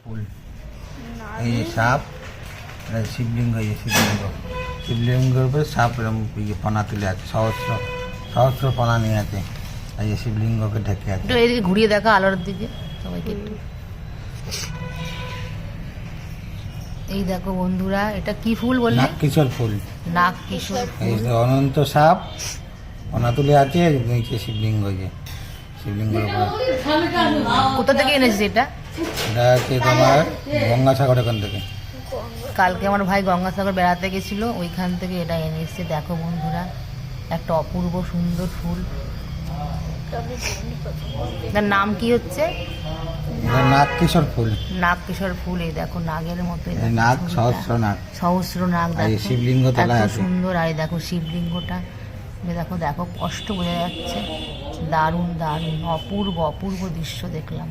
ফুল, এই যে সাপ, শিবলিঙ্গ, এই শিবলিঙ্গ, শিবলিঙ্গের উপরে সাপ এরকম ফনা তুলে আছে, সহস্র সহস্র ফনা নিয়ে আছে, এই যে শিবলিঙ্গকে ঢেকে আছে। একটু এদিকে ঘুরিয়ে দেখা আলোর দিকে সবাইকে একটু। এই দেখো বন্ধুরা, এটা কি ফুল বললে? নাগকিশোর ফুল। নাগকিশোর এই ফুল। যে অনন্ত সাপ ফনা তুলে আছে, নিচে শিবলিঙ্গ, যে শিবলিঙ্গের উপরে। কোথা থেকে এনেছিস এটা? এটা হচ্ছে তোমার গঙ্গাসাগর, এখান থেকে। কালকে আমার ভাই গঙ্গাসাগর বেড়াতে গেছিল, ওইখান থেকে এটা এনে এসছে। দেখো বন্ধুরা, একটা অপূর্ব সুন্দর ফুল। তার নাম কি হচ্ছে? এটা নাগকিশোর ফুল। নাগকিশোর ফুল। এই দেখো নাগের মতো, এই নাগ, সহস্র নাগ, সহস্র নাগ। আর এই দেখো শিবলিঙ্গ তলায় এত আছে। সুন্দর। আর এই দেখো শিবলিঙ্গটা, দেখো দেখো স্পষ্ট বোঝা যাচ্ছে। দারুণ দারুণ অপূর্ব অপূর্ব দৃশ্য দেখলাম।